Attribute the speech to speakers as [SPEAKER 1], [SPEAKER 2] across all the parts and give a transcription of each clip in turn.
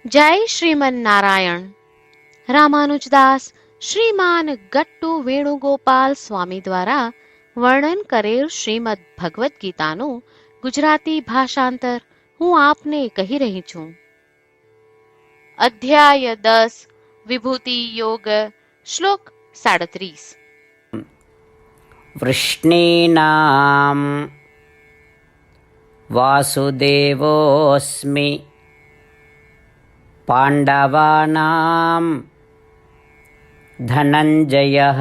[SPEAKER 1] જય શ્રીમન નારાયણ. રામાનુજદાસ શ્રીમાન ગટ્ટુ વેણુગોપાલ સ્વામી દ્વારા વર્ણન કરેલ શ્રીમદ ભગવદ્ ગીતાનું ગુજરાતી ભાષાંતર હું આપને કહી રહી છું. અધ્યાય 10 વિભૂતિ યોગ. શ્લોક 37.
[SPEAKER 2] વૃષ્ણીનામ વાસુદેવોસ્મિ પાંડવાનામ ધનંજયઃ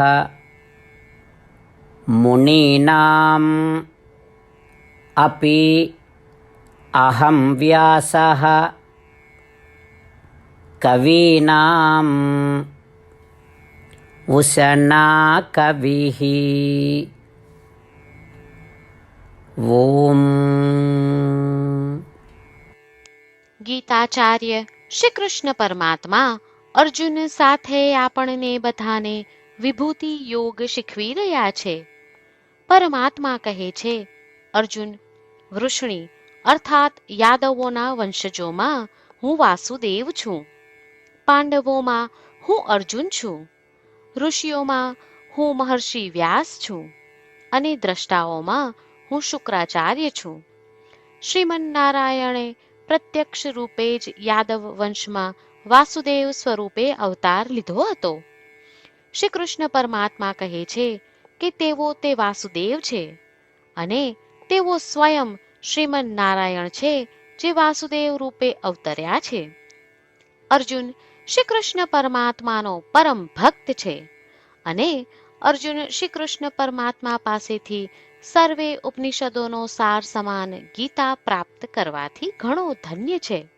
[SPEAKER 2] મુનીનામ અપિ અહં વ્યાસઃ કવીનામ ઉસના કવિઃ. ઓમ.
[SPEAKER 1] ગીતાચાર્ય શ્રી કૃષ્ણ પરમાત્મા અર્જુન સાથે આપણને બધાને વિભૂતિ યોગ શીખવી રહ્યા છે. પરમાત્મા કહે છે, અર્જુન, વૃષ્ણી અર્થાત યાદવોના વંશજોમાં હું વાસુદેવ છું, પાંડવોમાં હું અર્જુન છું, ઋષિઓમાં હું મહર્ષિ વ્યાસ છું અને દ્રષ્ટાઓમાં હું શુક્રાચાર્ય છું. શ્રીમન નારાયણે પ્રત્યક્ષ રૂપે જ યાદવ વંશમાં વાસુદેવ સ્વરૂપે અવતાર લીધો હતો. શ્રી કૃષ્ણ પરમાત્મા કહે છે કે તેઓ તે વાસુદેવ છે અને તેઓ સ્વયં શ્રીમન નારાયણ છે જે વાસુદેવ રૂપે અવતર્યા છે. અર્જુન શ્રી કૃષ્ણ પરમાત્માનો પરમ ભક્ત છે અને અર્જુન શ્રી કૃષ્ણ પરમાત્મા પાસેથી સર્વે ઉપનિષદોનો સાર સમાન ગીતા પ્રાપ્ત કરવાથી ઘણો ધન્ય છે.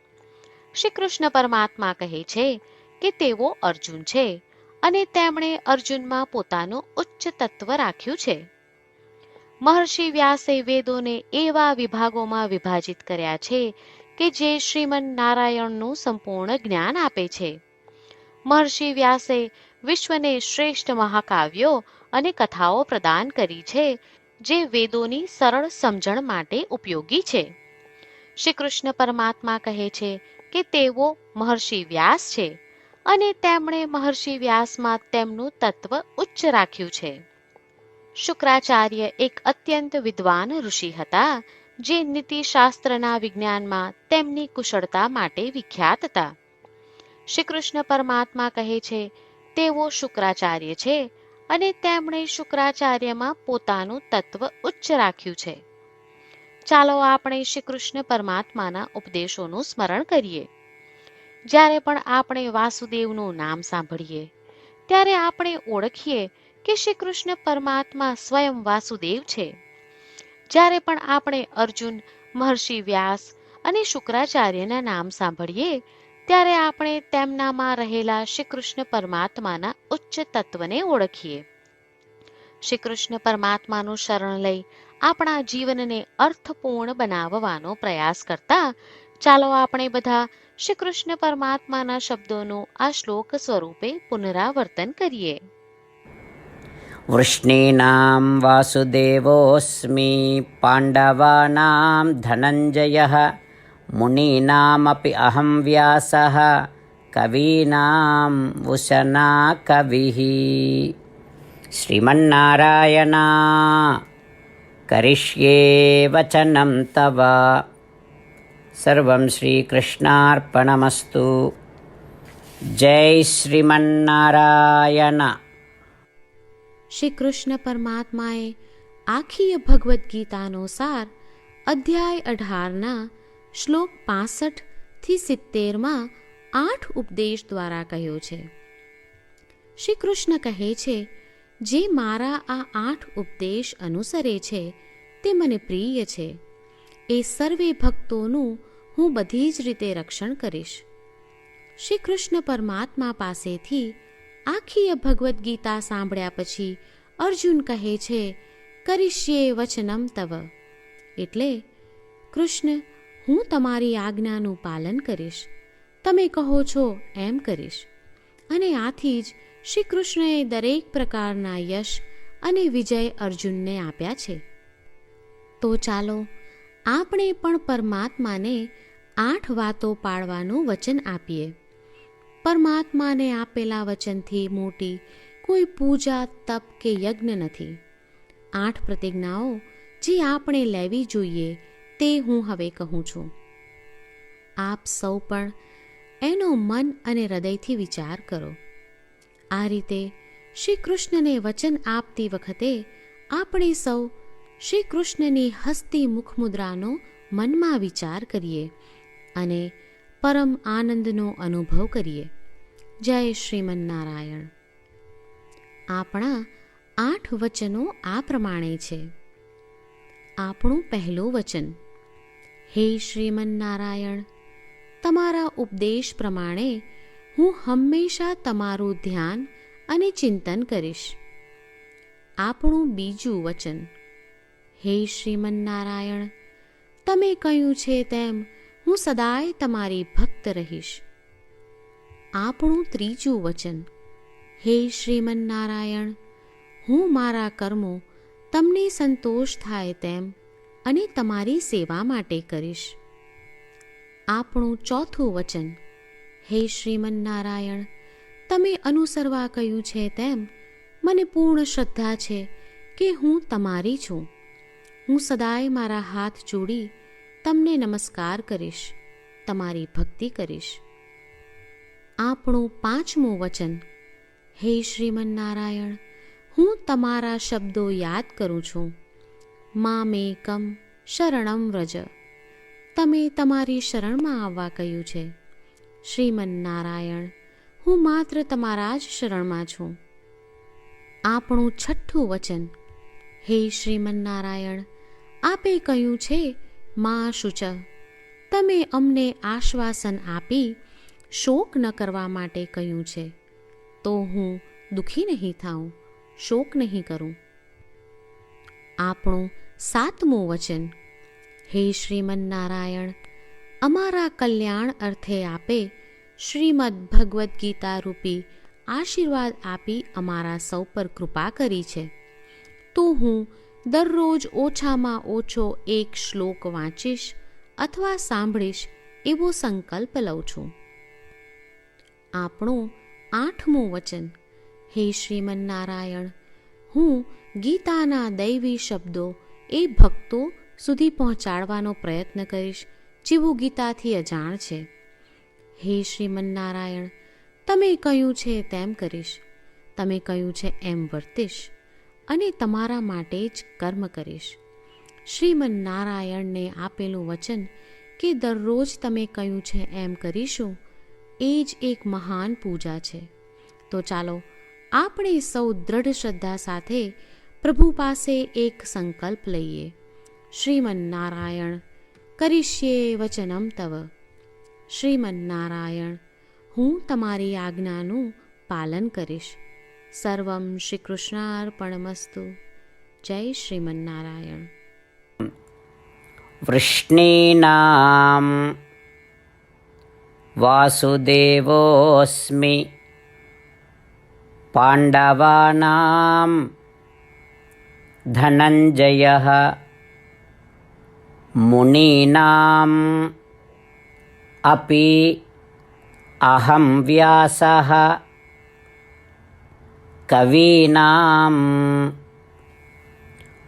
[SPEAKER 1] શ્રી કૃષ્ણ પરમાત્મા કહે છે કે તેઓ અર્જુન છે અને તેમણે અર્જુનમાં પોતાનું ઉચ્ચ તત્વ રાખ્યું છે. મહર્ષિ વ્યાસે વેદોને એવા વિભાગોમાં વિભાજિત કર્યા છે કે જે શ્રીમન નારાયણનું સંપૂર્ણ જ્ઞાન આપે છે. મહર્ષિ વ્યાસે વિશ્વને શ્રેષ્ઠ મહાકાવ્યો અને કથાઓ પ્રદાન કરી છે જે વેદોની સરળ સમજણ માટે ઉપયોગી છે. શ્રી કૃષ્ણ પરમાત્મા કહે છે કે તેઓ મહર્ષિ વ્યાસ છે અને તેમણે મહર્ષિ વ્યાસમાં તેમનું તત્વ ઉચ્ચ રાખ્યું છે. શુક્રાચાર્ય એક અત્યંત વિદ્વાન ઋષિ હતા જે નીતિશાસ્ત્રના વિજ્ઞાનમાં તેમની કુશળતા માટે વિખ્યાત હતા. શ્રી કૃષ્ણ પરમાત્મા કહે છે તેઓ શુક્રાચાર્ય છે અને તેમણે શુક્રાચાર્યમાં પોતાનું તત્વ ઉચ્ચ રાખ્યું છે. ચાલો આપણે શ્રી કૃષ્ણ પરમાત્માના ઉપદેશોનું સ્મરણ કરીએ. જ્યારે પણ આપણે વાસુદેવનું નામ સાંભળીએ ત્યારે આપણે ઓળખીએ કે શ્રી કૃષ્ણ પરમાત્મા સ્વયં વાસુદેવ છે. જ્યારે પણ આપણે અર્જુન, મહર્ષિ વ્યાસ અને શુક્રાચાર્યના નામ સાંભળીએ ત્યારે આપણે તેમનામાં રહેલા શ્રી કૃષ્ણ પરમાત્માના ઉચ્ચ તત્વને ઓળખીએ. શ્રી કૃષ્ણ પરમાત્માનું શરણ લઈ આપણા જીવનને અર્થપૂર્ણ બનાવવાનો પ્રયાસ કરતા ચાલો આપણે બધા શ્રી કૃષ્ણ પરમાત્માના શબ્દોનું આ શ્લોક સ્વરૂપે પુનરાવર્તન કરીએ.
[SPEAKER 2] વૃષ્ણીનામ વાસુદેવોસ્મિ પાંડવાનામ ધનંજયઃ મુનીનામપિ અહં વ્યાસઃ કવીનામ ઉસના કવિઃ. શ્રીમન્નારાયણ કરિષ્યે વચનમ તવ. સર્વં શ્રીકૃષ્ણાર્પણમસ્તુ. જય શ્રીમન્નારાયણ.
[SPEAKER 1] શ્રી કૃષ્ણ પરમાત્માએ આખી ભગવદ્ ગીતાનો સાર અધ્યાય 18ના શ્લોક 65 થી 70માં 8 ઉપદેશ દ્વારા કહ્યો છે. શ્રી કૃષ્ણ કહે છે, જે મારા આ 8 ઉપદેશ અનુસરે છે તે મને પ્રિય છે. એ સર્વે ભક્તોનું હું બધી જ રીતે રક્ષણ કરીશ. શ્રી કૃષ્ણ પરમાત્મા પાસેથી આખી ભગવદ્ ગીતા સાંભળ્યા પછી અર્જુન કહે છે, કરિષ્યે વચનમ તવ. એટલે કૃષ્ણ, હું તમારી આજ્ઞાનું પાલન કરીશ, તમે કહો છો એમ કરીશ. અને આથી જ શ્રી કૃષ્ણએ દરેક પ્રકારના યશ અને વિજય અર્જુનને આપ્યા છે. તો ચાલો આપણે પણ પરમાત્માને 8 વાતો પાળવાનું વચન આપીએ. પરમાત્માને આપેલા વચનથી મોટી કોઈ પૂજા, તપ કે યજ્ઞ નથી. 8 પ્રતિજ્ઞાઓ જે આપણે લેવી જોઈએ તે હું હવે કહું છું. આપ સૌ પણ એનો મન અને હૃદયથી વિચાર કરો. આ રીતે શ્રી કૃષ્ણને વચન આપતી વખતે આપણે સૌ શ્રી કૃષ્ણની હસતી મુખમુદ્રાનો મનમાં વિચાર કરીએ અને પરમ આનંદનો અનુભવ કરીએ. જય શ્રીમન્નારાયણ. આપણા 8 વચનો આ પ્રમાણે છે. આપણું પહેલું વચન: હે શ્રીમન્નારાયણ, તમારા ઉપદેશ પ્રમાણે હું હંમેશા તમારું ધ્યાન અને ચિંતન કરીશ. આપણું બીજું વચન: હે શ્રીમન્નારાયણ, તમે કહ્યું છે તેમ હું સદાય તમારી ભક્ત રહીશ. આપણું ત્રીજું વચન: હે શ્રીમન્નારાયણ, હું મારા કર્મો તમને સંતોષ થાય તેમ અને તમારી સેવા માટે કરીશ. આપણું ચોથું વચન: હે શ્રીમન્નારાયણ, તમે અનુસરવા કહ્યું છે તેમ મને પૂર્ણ શ્રદ્ધા છે કે હું તમારી છું. હું સદાય મારા હાથ જોડી તમને નમસ્કાર કરીશ, તમારી ભક્તિ કરીશ. આપણું પાંચમું વચન: હે શ્રીમન્નારાયણ, હું તમારા શબ્દો યાદ કરું છું. મામેકમ શરણમ વ્રજ, તમે તમારી શરણમાં આવવા કહ્યું છે. શ્રીમન્નારાયણ, હું માત્ર તમારા જ શરણમાં છું. આપણું છઠ્ઠું વચન: હે શ્રીમન્નારાયણ, આપે કહ્યું છે મા શુચ, તમે અમને આશ્વાસન આપી શોક ન કરવા માટે કહ્યું છે, તો હું દુઃખી નહીં થાઉં, શોક નહીં કરું. આપણું સાતમું વચન: હે શ્રીમન્નારાયણ, અમારા કલ્યાણ અર્થે આપે શ્રીમદ્ ભગવદ્ ગીતા રૂપી આશીર્વાદ આપી અમારા સૌ પર કૃપા કરી છે, તો હું દરરોજ ઓછામાં ઓછો 1 શ્લોક વાંચીશ અથવા સાંભળીશ એવો સંકલ્પ લઉં છું. આપણું આઠમું વચન: હે શ્રીમન્નારાયણ, હું ગીતાના દૈવી શબ્દો એ ભક્તો સુધી પહોંચાડવાનો પ્રયત્ન કરીશ જેઓ ગીતાથી અજાણ છે. હે શ્રીમન્નારાયણ, તમે કહ્યું છે તેમ કરીશ, તમે કહ્યું છે એમ વર્તીશ અને તમારા માટે જ કર્મ કરીશ. શ્રીમન્નારાયણને આપેલું વચન કે દરરોજ તમે કહ્યું છે એમ કરીશું એ જ એક મહાન પૂજા છે. તો ચાલો આપણે સૌ દ્રઢ શ્રદ્ધા સાથે પ્રભુ પાસે એક સંકલ્પ લઈએ. શ્રીમન્નારાયણ, કરીશ્યે વચનમ તવ. શ્રીમન્નારાયણ, હું તમારી આજ્ઞાનું પાલન કરીશ. સર્વમ શ્રી કૃષ્ણાર્પણમસ્તુ. જય શ્રીમન્નારાયણ.
[SPEAKER 2] વૃષ્ણીનામ વાસુદેવોસ્મિ, પાંડવાનામ ધનંજયઃ, મુનીનામ અપિ અહં વ્યાસઃ, કવીનામ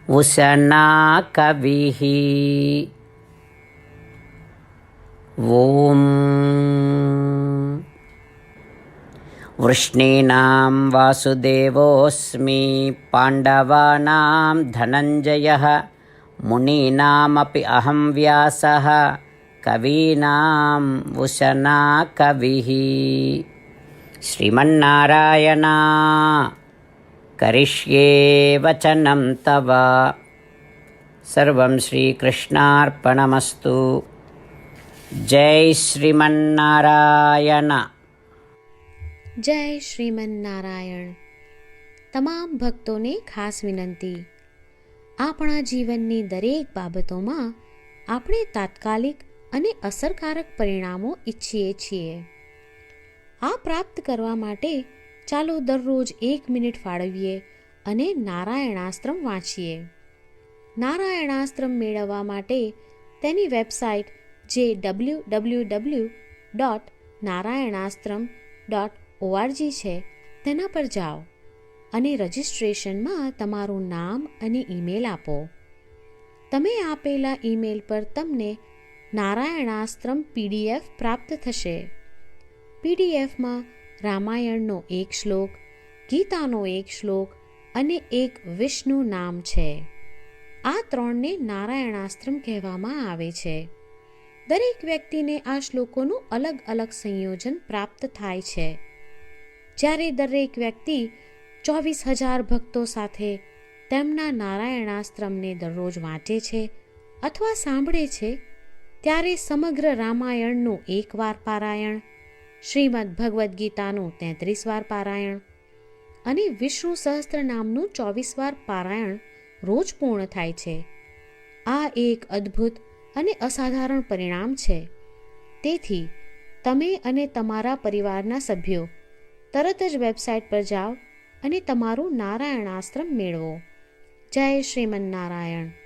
[SPEAKER 2] ઉશના કવિઃ. ઓમ વૃષ્ણીનામ વાસુદેવોસ્મિ, પાંડવાનામ ધનંજયઃ, મુનીનામપિ અહં વ્યાસઃ, કવીનામ ઉશના કવિઃ. શ્રીમન્નારાયણ, કરિષ્યે વચનમ તવ. સર્વં શ્રીકૃષ્ણાર્પણમસ્તુ. જય શ્રીમન્નારાયણ.
[SPEAKER 1] જય શ્રીમન્નારાયણ. તમામ ભક્તોને ખાસ વિનંતી: આપણા જીવનની દરેક બાબતોમાં આપણે તાત્કાલિક અને અસરકારક પરિણામો ઈચ્છીએ છીએ. આ પ્રાપ્ત કરવા માટે ચાલો દરરોજ 1 મિનિટ ફાળવીએ અને નારાયણાસ્ત્રમ વાંચીએ. નારાયણાસ્ત્રમ મેળવવા માટે તેની વેબસાઇટ જે www.narayanaashram.org છે તેના પર જાઓ અને રજિસ્ટ્રેશનમાં તમારું નામ અને ઈમેલ આપો. તમે આપેલા ઈમેલ પર તમને નારાયણાશ્રમ PDF પ્રાપ્ત થશે. પીડીએફમાં રામાયણનો એક શ્લોક, ગીતાનો એક શ્લોક અને એક વિષ્ણુ નામ છે. આ 3ને નારાયણાશ્રમ કહેવામાં આવે છે. દરેક વ્યક્તિને આ શ્લોકોનું અલગ અલગ સંયોજન પ્રાપ્ત થાય છે. જ્યારે દરેક વ્યક્તિ 24,000 ભક્તો સાથે તેમના નારાયણાશ્રમને દરરોજ વાંચે છે અથવા સાંભળે છે, ત્યારે સમગ્ર રામાયણનું 1 વાર પારાયણ, શ્રીમદ ભગવદ્ ગીતાનું 33 વાર પારાયણ અને વિષ્ણુ સહસ્ત્ર નામનું 24 વાર પારાયણ રોજ પૂર્ણ થાય છે. આ એક અદ્ભુત અને અસાધારણ પરિણામ છે. તેથી તમે અને તમારા પરિવારના સભ્યો તરત જ વેબસાઇટ પર જાઓ અને તમારું નારાયણાશ્રમ મેળવો. જય શ્રીમન્નારાયણ.